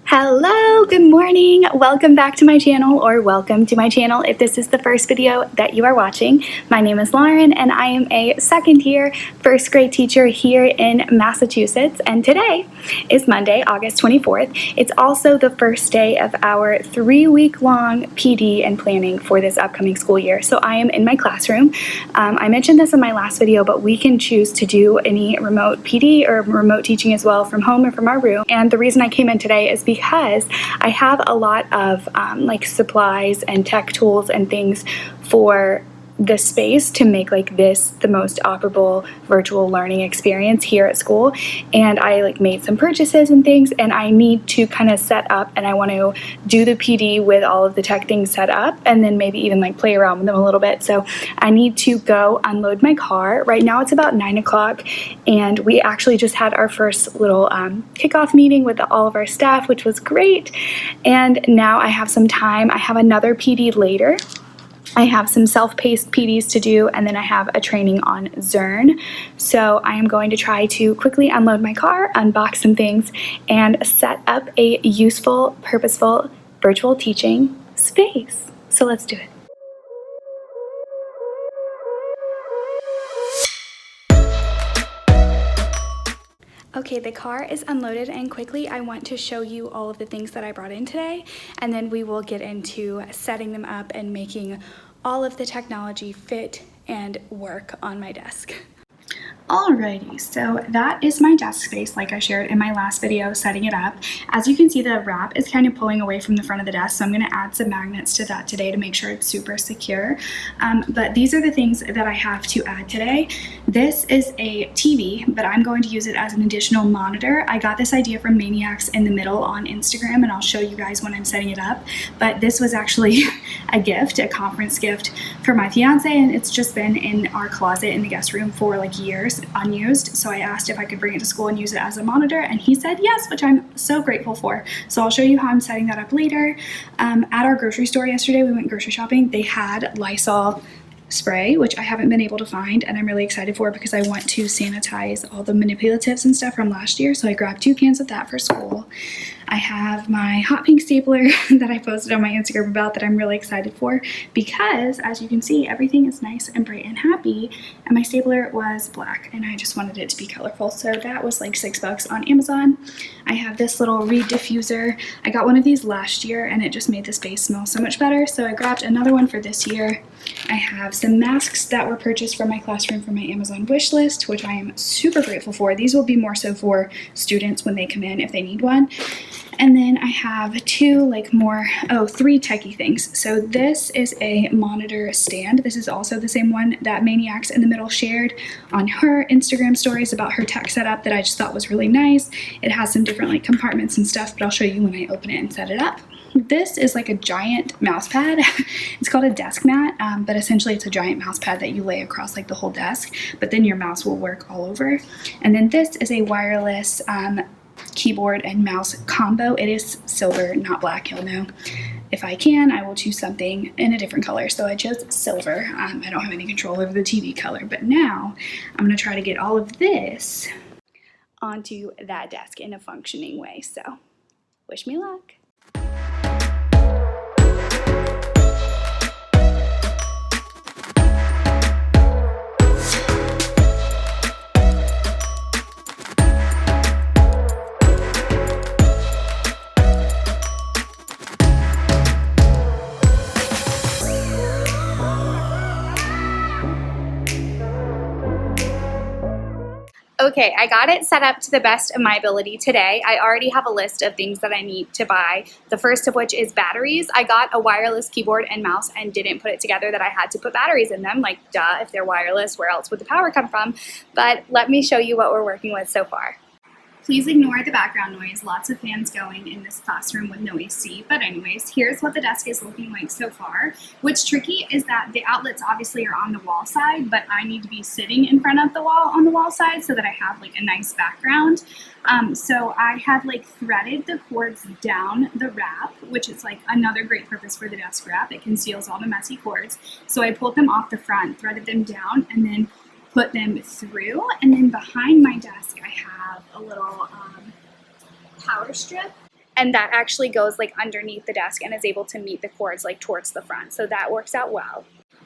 Hello, good morning. Welcome back to my channel, or welcome to my channel if this is the first video that you are watching. My name is Lauren and I am a second year first grade teacher here in Massachusetts, and today is Monday, August 24th. It's also the first day of our 3-week-long PD and planning for this upcoming school year. So I am in my classroom. I mentioned this in my last video, but we can choose to do any remote PD or remote teaching as well from home or from our room. And the reason I came in today is because I have a lot of like supplies and tech tools and things for the space to make like this the most operable virtual learning experience here at school. And I like made some purchases and things, and I need to kind of set up, and I want to do the PD with all of the tech things set up, and then maybe even like play around with them a little bit. So I need to go unload my car. Right now it's about 9 o'clock, and we actually just had our first little kickoff meeting with all of our staff, which was great. And now I have some time. I have another PD later. I have some self-paced PDs to do, and then I have a training on Zern. So I am going to try to quickly unload my car, unbox some things, and set up a useful, purposeful virtual teaching space. So let's do it. Okay, the car is unloaded, and quickly I want to show you all of the things that I brought in today, and then we will get into setting them up and making all of the technology fit and work on my desk. Alrighty, so that is my desk space like I shared in my last video setting it up. As you can see, the wrap is kind of pulling away from the front of the desk, so I'm going to add some magnets to that today to make sure it's super secure. But these are the things that I have to add today. This is a TV, but I'm going to use it as an additional monitor. I got this idea from Maniacs in the Middle on Instagram, and I'll show you guys when I'm setting it up. But this was actually a gift, a conference gift for my fiance, and it's just been in our closet in the guest room for like years, unused. So I asked if I could bring it to school and use it as a monitor, and he said yes, which I'm so grateful for. So I'll show you how I'm setting that up later. At our grocery store yesterday, we went grocery shopping. They had Lysol spray, which I haven't been able to find, and I'm really excited for because I want to sanitize all the manipulatives and stuff from last year. So I grabbed 2 cans of that for school. I have my hot pink stapler that I posted on my Instagram about that I'm really excited for because, as you can see, everything is nice and bright and happy, and my stapler was black and I just wanted it to be colorful, so that was like $6 on Amazon. I have this little reed diffuser. I got one of these last year and it just made the space smell so much better, so I grabbed another one for this year. I have some masks that were purchased from my classroom from my Amazon wish list, which I am super grateful for. These will be more so for students when they come in if they need one. And then I have 3 techie things. So this is a monitor stand. This is also the same one that Maniacs in the Middle shared on her Instagram stories about her tech setup that I just thought was really nice. It has some different like compartments and stuff, but I'll show you when I open it and set it up. This is like a giant mouse pad. It's called a desk mat, but essentially it's a giant mouse pad that you lay across like the whole desk, but then your mouse will work all over. And then this is a wireless keyboard and mouse combo. It is silver, not black. You'll know. If I can, I will choose something in a different color, so I chose silver. I don't have any control over the TV color, but now I'm going to try to get all of this onto that desk in a functioning way, so wish me luck. Okay, I got it set up to the best of my ability today. I already have a list of things that I need to buy, the first of which is batteries. I got a wireless keyboard and mouse and didn't put it together that I had to put batteries in them. Like, duh, if they're wireless, where else would the power come from? But let me show you what we're working with so far. Please ignore the background noise. Lots of fans going in this classroom with no AC. But anyways, here's what the desk is looking like so far. What's tricky is that the outlets obviously are on the wall side, but I need to be sitting in front of the wall on the wall side so that I have like a nice background. So I have like threaded the cords down the wrap, which is like another great purpose for the desk wrap. It conceals all the messy cords. So I pulled them off the front, threaded them down, and then put them through. And then behind my desk, I have a little power strip and that actually goes like underneath the desk and is able to meet the cords like towards the front. So that works out well.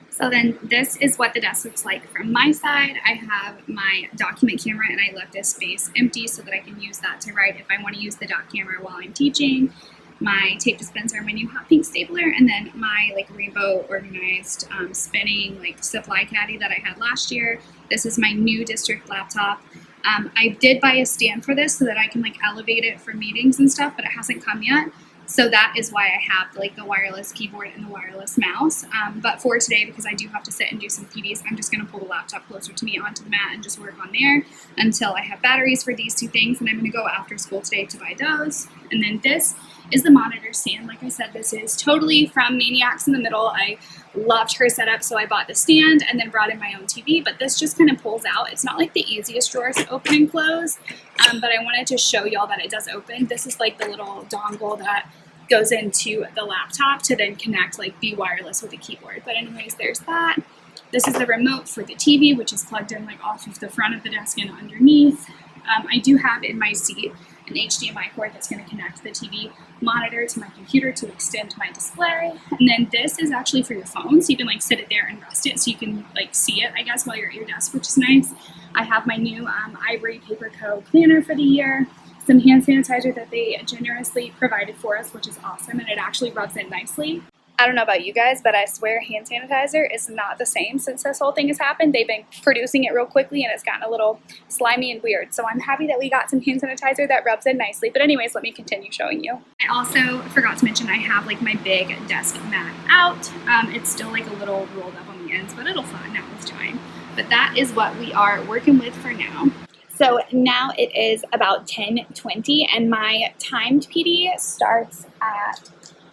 So then this is what the desk looks like from my side. I have my document camera and I left this space empty so that I can use that to write if I want to use the doc camera while I'm teaching. My tape dispenser, my new hot pink stapler, and then my like rainbow organized spinning like supply caddy that I had last year. This is my new district laptop. I did buy a stand for this so that I can like elevate it for meetings and stuff, but it hasn't come yet. So that is why I have like the wireless keyboard and the wireless mouse. But for today, because I do have to sit and do some PDs, I'm just going to pull the laptop closer to me onto the mat and just work on there until I have batteries for these two things. And I'm going to go after school today to buy those. And then this is the monitor stand. Like I said, this is totally from Maniacs in the Middle. I loved her setup, so I bought the stand and then brought in my own TV. But this just kind of pulls out. It's not like the easiest drawers to open and close, but I wanted to show y'all that it does open. This is like the little dongle that goes into the laptop to then connect, like be wireless with the keyboard. But anyways, there's that. This is the remote for the TV, which is plugged in like off of the front of the desk and underneath. I do have in my seat an HDMI cord that's going to connect the TV monitor to my computer to extend my display. And then this is actually for your phone, so you can like sit it there and rest it so you can like see it, I guess, while you're at your desk, which is nice. I have my new Ivory Paper Co. planner for the year, some hand sanitizer that they generously provided for us, which is awesome, and it actually rubs in nicely. I don't know about you guys, but I swear hand sanitizer is not the same since this whole thing has happened. They've been producing it real quickly and it's gotten a little slimy and weird. So I'm happy that we got some hand sanitizer that rubs in nicely. But anyways, let me continue showing you. I also forgot to mention I have like my big desk mat out. It's still like a little rolled up on the ends, but it'll flatten out with time. But that is what we are working with for now. So now it is about 10:20 and my timed PD starts at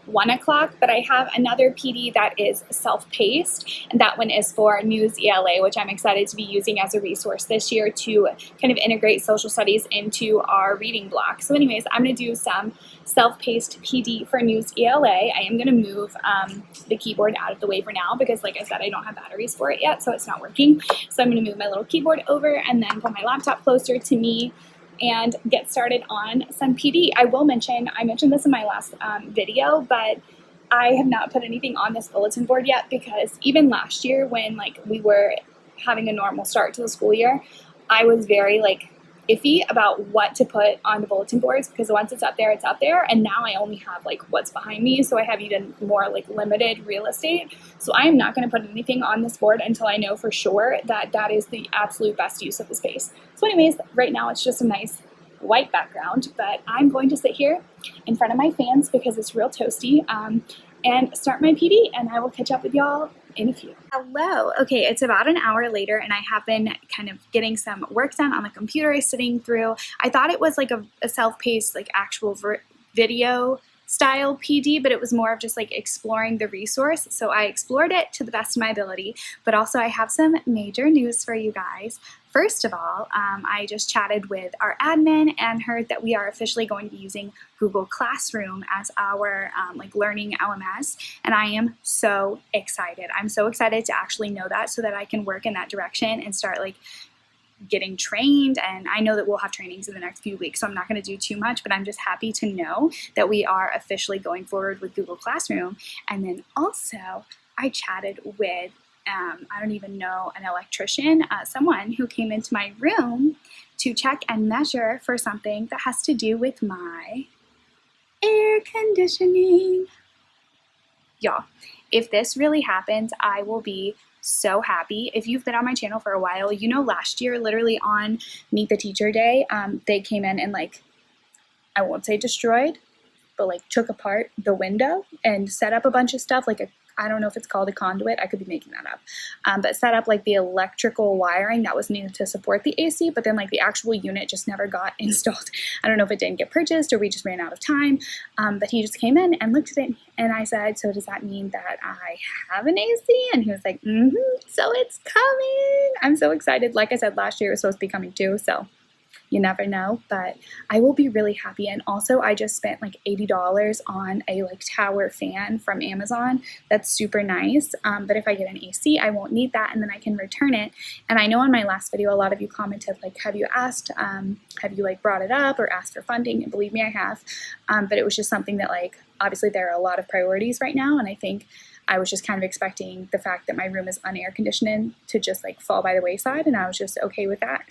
1 o'clock, but I have another PD that is self-paced, and that one is for News ELA, which I'm excited to be using as a resource this year to kind of integrate social studies into our reading block. So anyways, I'm going to do some self-paced PD for News ELA. I am going to move the keyboard out of the way for now because, like I said, I don't have batteries for it yet, so it's not working. So I'm going to move my little keyboard over and then put my laptop closer to me and get started on some PD. I will mention, I mentioned this in my last video, but I have not put anything on this bulletin board yet because even last year when like we were having a normal start to the school year, I was very like iffy about what to put on the bulletin boards because once it's up there, and now I only have like what's behind me, so I have even more like limited real estate. So I am not going to put anything on this board until I know for sure that that is the absolute best use of the space. So anyways, right now it's just a nice white background, but I'm going to sit here in front of my fans because it's real toasty and start my PD, and I will catch up with y'all in a few. Hello. Okay, it's about an hour later and I have been kind of getting some work done on the computer I sitting through. I thought it was like a self-paced like actual video style PD, but it was more of just like exploring the resource. So I explored it to the best of my ability, but also I have some major news for you guys. First of all, I just chatted with our admin and heard that we are officially going to be using Google Classroom as our like learning LMS, and I am so excited. I'm so excited to actually know that so that I can work in that direction and start like getting trained. And I know that we'll have trainings in the next few weeks, so I'm not going to do too much, but I'm just happy to know that we are officially going forward with Google Classroom. And then also I chatted with I don't even know, an electrician, someone who came into my room to check and measure for something that has to do with my air conditioning. Y'all, if this really happens, I will be so happy. If you've been on my channel for a while, you know last year, literally on Meet the Teacher Day, they came in and like, I won't say destroyed, but like took apart the window and set up a bunch of stuff like I don't know if it's called a conduit, I could be making that up, but set up like the electrical wiring that was needed to support the AC, but then like the actual unit just never got installed. I don't know if it didn't get purchased or we just ran out of time, but he just came in and looked at it and I said, so does that mean that I have an AC? And he was like, so it's coming. I'm so excited. Like I said, last year it was supposed to be coming too, so you never know, but I will be really happy. And also I just spent like $80 on a like tower fan from Amazon. That's super nice. But if I get an AC, I won't need that, and then I can return it. And I know in my last video, a lot of you commented like, have you like brought it up or asked for funding? And believe me, I have. But it was just something that like, obviously there are a lot of priorities right now, and I think I was just kind of expecting the fact that my room is unair conditioned to just like fall by the wayside, and I was just okay with that.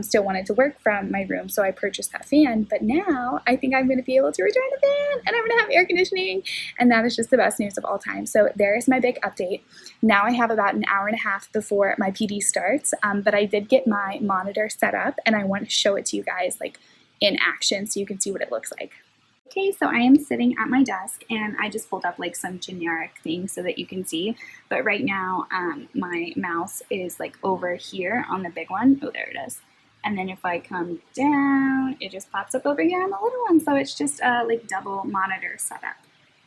Still wanted to work from my room, so I purchased that fan. But now I think I'm going to be able to return the fan, and I'm going to have air conditioning, and that is just the best news of all time. So there is my big update. Now I have about an hour and a half before my PD starts, but I did get my monitor set up, and I want to show it to you guys like in action so you can see what it looks like. Okay, so I am sitting at my desk, and I just pulled up like some generic things so that you can see. But right now, my mouse is like over here on the big one. Oh, there it is. And then if I come down, it just pops up over here on the little one. So it's just a like double monitor setup.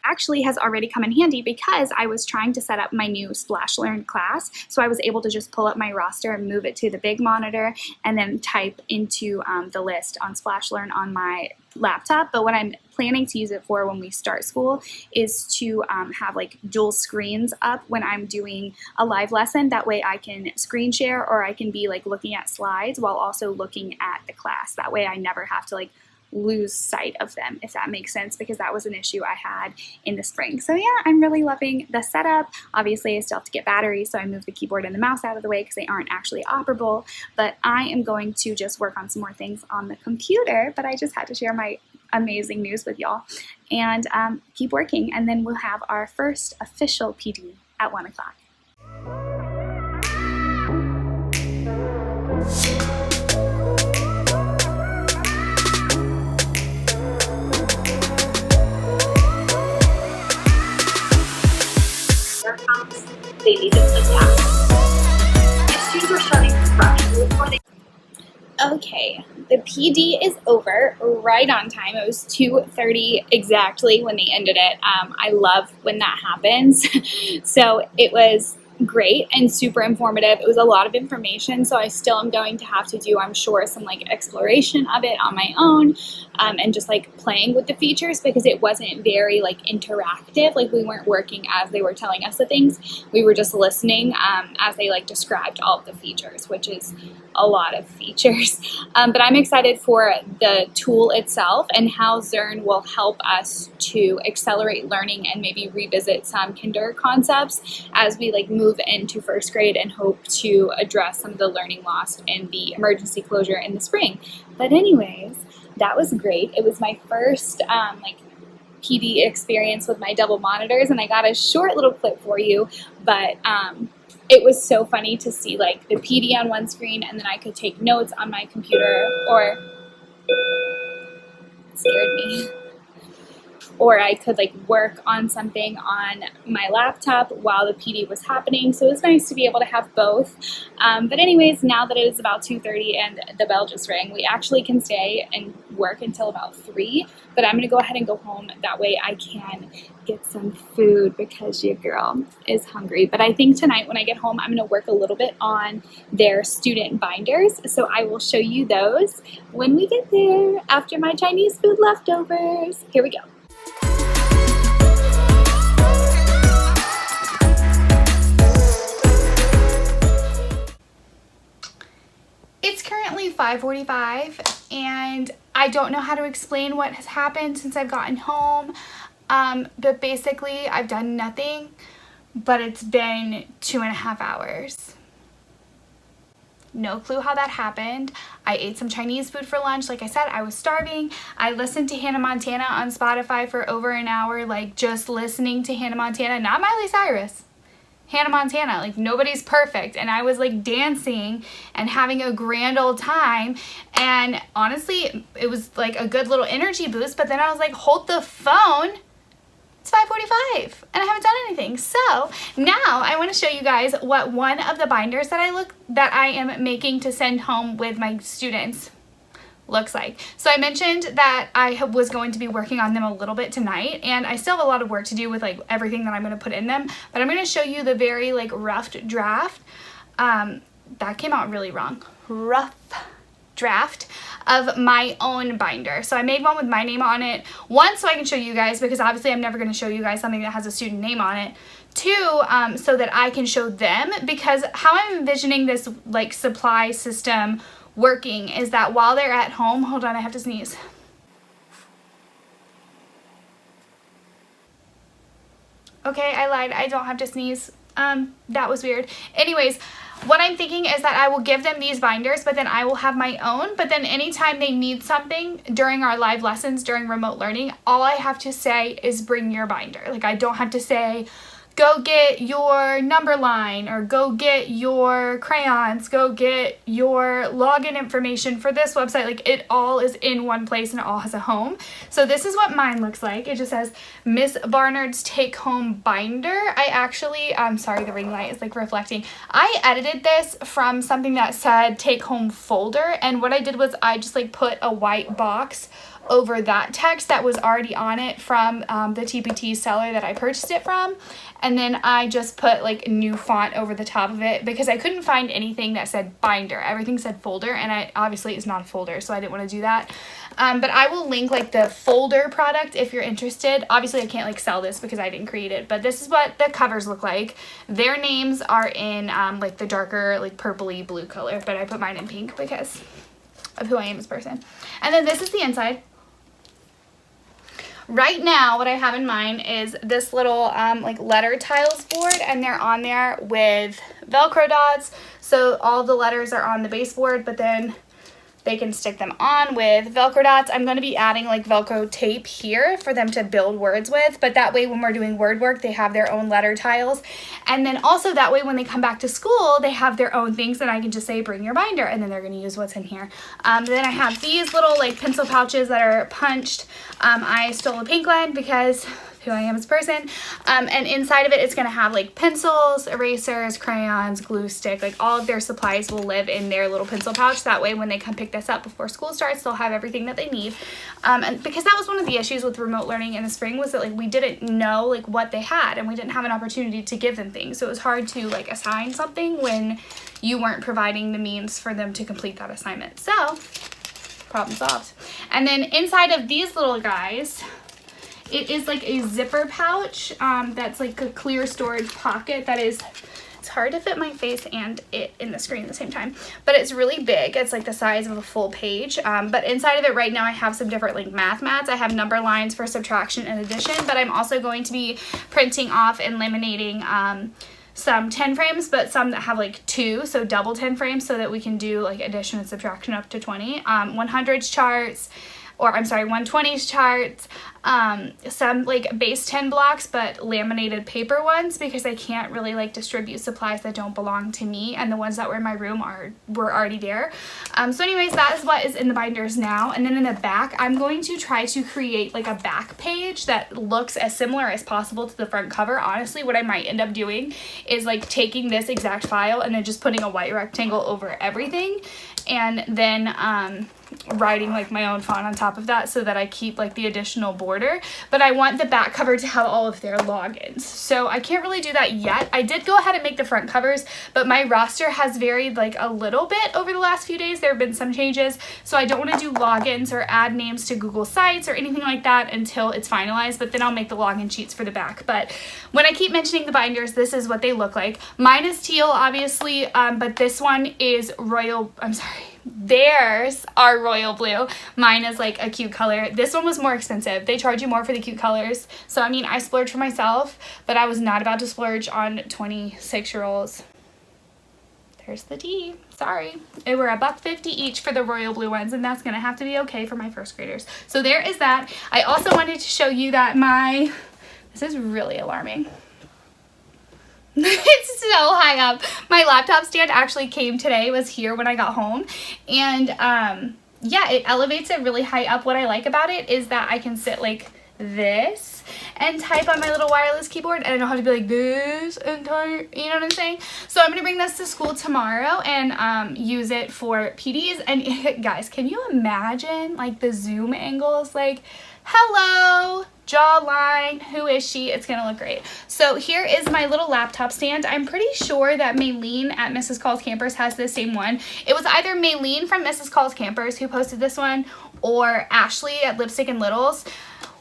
Actually has already come in handy because I was trying to set up my new Splash Learn class. So I was able to just pull up my roster and move it to the big monitor and then type into the list on Splash Learn on my laptop. But what I'm planning to use it for when we start school is to have like dual screens up when I'm doing a live lesson. That way I can screen share, or I can be like looking at slides while also looking at the class. That way I never have to like lose sight of them, if that makes sense, because that was an issue I had in the spring. So yeah, I'm really loving the setup. Obviously I still have to get batteries, so I moved the keyboard and the mouse out of the way because they aren't actually operable, but I am going to just work on some more things on the computer. But I just had to share my amazing news with y'all and keep working, and then we'll have our first official PD at 1 o'clock. They need to sit down. If students are starting from before they... Okay, the PD is over right on time. It was 2:30 exactly when they ended it. I love when that happens. So it was great and super informative. It was a lot of information, so I still am going to have to do, I'm sure, some like exploration of it on my own, and just like playing with the features, because it wasn't very like interactive. Like we weren't working as they were telling us the things. We were just listening as they like described all of the features, which is a lot of features. But I'm excited for the tool itself and how Zern will help us to accelerate learning and maybe revisit some kinder concepts as we like move into first grade and hope to address some of the learning lost in the emergency closure in the spring. But anyways, that was great. It was my first like PD experience with my double monitors, and I got a short little clip for you, but it was so funny to see like the PD on one screen, and then I could take notes on my computer, or it scared me. Or I could like work on something on my laptop while the PD was happening. So it was nice to be able to have both. But anyways, now that it is about 2:30 and the bell just rang, we actually can stay and work until about 3. But I'm gonna go ahead and go home. That way I can get some food because your girl is hungry. But I think tonight when I get home, I'm gonna work a little bit on their student binders. So I will show you those when we get there after my Chinese food leftovers. Here we go. It's currently 5:45 and I don't know how to explain what has happened since I've gotten home, but basically I've done nothing, but it's been 2.5 hours. No clue how that happened. I ate some Chinese food for lunch. Like I said, I was starving. I listened to Hannah Montana on Spotify for over an hour, like just listening to Hannah Montana, not Miley Cyrus. Hannah Montana, like nobody's perfect, and I was like dancing and having a grand old time, and honestly it was like a good little energy boost. But then I was like, hold the phone, it's 5:45 and I haven't done anything. So now I want to show you guys what one of the binders that I am making to send home with my students looks like. So I mentioned that I was going to be working on them a little bit tonight, and I still have a lot of work to do with like everything that I'm going to put in them, but I'm going to show you the very like rough draft. That came out really wrong. Rough draft of my own binder. So I made one with my name on it. One, so I can show you guys, because obviously I'm never going to show you guys something that has a student name on it. Two, so that I can show them, because how I'm envisioning this like supply system working is that while they're at home, hold on, I have to sneeze. Okay, I lied. I don't have to sneeze. That was weird. Anyways, what I'm thinking is that I will give them these binders, but then I will have my own. But then anytime they need something during our live lessons, during remote learning, all I have to say is bring your binder. Like, I don't have to say, go get your number line, or go get your crayons, go get your login information for this website. Like, it all is in one place and it all has a home. So this is what mine looks like. It just says Miss Barnard's Take Home Binder. I actually, I'm sorry, the ring light is like reflecting. I edited this from something that said Take Home Folder, and what I did was I just like put a white box over that text that was already on it from the TPT seller that I purchased it from. And then I just put like new font over the top of it because I couldn't find anything that said binder. Everything said folder, and I obviously it's not a folder, so I didn't want to do that. But I will link like the folder product if you're interested. Obviously I can't like sell this because I didn't create it, but this is what the covers look like. Their names are in like the darker like purpley blue color, but I put mine in pink because of who I am as a person. And then this is the inside. Right now, what I have in mind is this little like letter tiles board, and they're on there with Velcro dots. So all the letters are on the baseboard, but then they can stick them on with Velcro dots. I'm going to be adding like Velcro tape here for them to build words with, but that way when we're doing word work, they have their own letter tiles. And then also that way when they come back to school, they have their own things, and I can just say, bring your binder, and then they're going to use what's in here. Then I have these little like pencil pouches that are punched. I stole a pink one because who I am as a person, and inside of it, it's going to have like pencils, erasers, crayons, glue stick, like all of their supplies will live in their little pencil pouch. That way when they come pick this up before school starts, they'll have everything that they need. And because that was one of the issues with remote learning in the spring, was that like we didn't know like what they had, and we didn't have an opportunity to give them things. So it was hard to like assign something when you weren't providing the means for them to complete that assignment. So problem solved. And then inside of these little guys, it is like a zipper pouch that's like a clear storage pocket that is, it's hard to fit my face and it in the screen at the same time, but it's really big. It's like the size of a full page. But inside of it right now I have some different like math mats. I have number lines for subtraction and addition, but I'm also going to be printing off and laminating some 10 frames, but some that have like 2, so double 10 frames, so that we can do like addition and subtraction up to 20. 100s charts, or I'm sorry, 120s charts, some like base 10 blocks, but laminated paper ones, because I can't really like distribute supplies that don't belong to me, and the ones that were in my room were already there. So anyways, that is what is in the binders now. And then in the back, I'm going to try to create like a back page that looks as similar as possible to the front cover. Honestly, what I might end up doing is like taking this exact file and then just putting a white rectangle over everything, and then writing like my own font on top of that so that I keep like the additional border. But I want the back cover to have all of their logins, so I can't really do that yet. I did go ahead and make the front covers, but my roster has varied like a little bit over the last few days. There have been some changes, so I don't want to do logins or add names to Google Sites or anything like that until it's finalized, but then I'll make the login sheets for the back. But when I keep mentioning the binders, this is what they look like. Mine is teal, obviously, but this one is royal, I'm sorry, theirs are royal blue. Mine is like a cute color. This one was more expensive. They charge you more for the cute colors. So I mean, I splurged for myself, but I was not about to splurge on 26-year-olds. There's the tea. Sorry. They were $1.50 each for the royal blue ones, and that's gonna have to be okay for my first graders. So there is that. I also wanted to show you that this is really alarming. It's so high up. My laptop stand actually came today, was here when I got home, and yeah, it elevates it really high up. What I like about it is that I can sit like this and type on my little wireless keyboard, and I don't have to be like this entire, you know what I'm saying? So I'm gonna bring this to school tomorrow and use it for PDs. And guys, can you imagine like the zoom angles? Like, hello, jawline. Who is she? It's gonna look great. So here is my little laptop stand. I'm pretty sure that Maylene at Mrs. Calls Campers has the same one. It was either Maylene from Mrs. Calls Campers who posted this one or Ashley at Lipstick and Littles.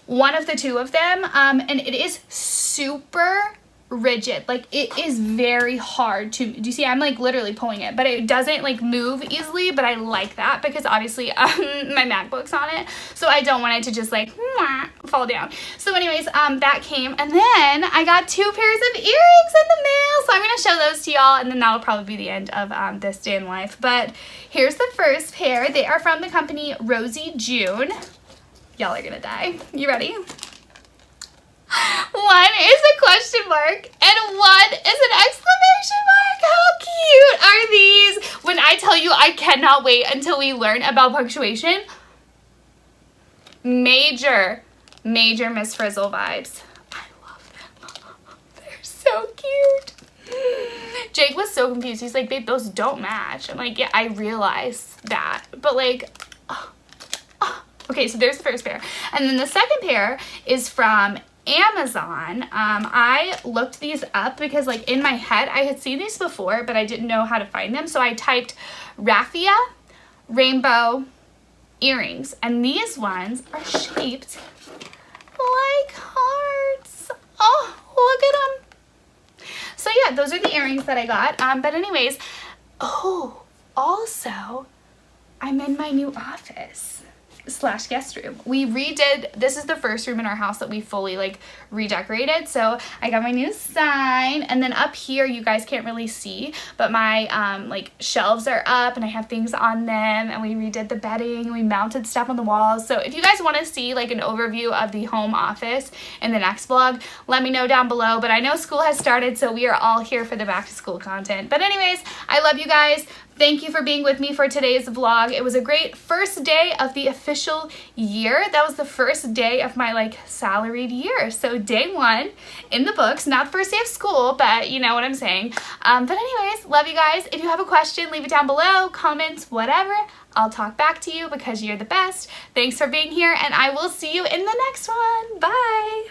One of the two of them. And it is super rigid. Like, it is very hard to, do you see, I'm like literally pulling it, but it doesn't like move easily, but I like that because obviously my MacBook's on it, so I don't want it to just like fall down. So anyways, that came, and then I got 2 pairs of earrings in the mail, so I'm gonna show those to y'all, and then that'll probably be the end of this day in life. But here's the first pair. They are from the company Rosie June. Y'all are gonna die. You ready? One is a question mark and one is an exclamation mark. How cute are these? When I tell you, I cannot wait until we learn about punctuation. Major Miss Frizzle vibes. I love them. They're so cute. Jake was so confused. He's like, babe, those don't match. I'm like, yeah, I realize that. But like, okay, so there's the first pair. And then the second pair is from Amazon. I looked these up because like in my head I had seen these before, but I didn't know how to find them, so I typed raffia rainbow earrings, and these ones are shaped like hearts. Oh, look at them. So yeah, those are the earrings that I got. But anyways, oh, also I'm in my new office / guest room. We redid, this is the first room in our house that we fully like redecorated. So I got my new sign, and then up here you guys can't really see, but my like shelves are up and I have things on them, and we redid the bedding, we mounted stuff on the walls. So if you guys want to see like an overview of the home office in the next vlog, let me know down below. But I know school has started, so we are all here for the back to school content. But anyways, I love you guys. Thank you for being with me for today's vlog. It was a great first day of the official year. That was the first day of my like salaried year. So day 1 in the books, not first day of school, but you know what I'm saying. But anyways, love you guys. If you have a question, leave it down below, comments, whatever. I'll talk back to you because you're the best. Thanks for being here, and I will see you in the next one. Bye.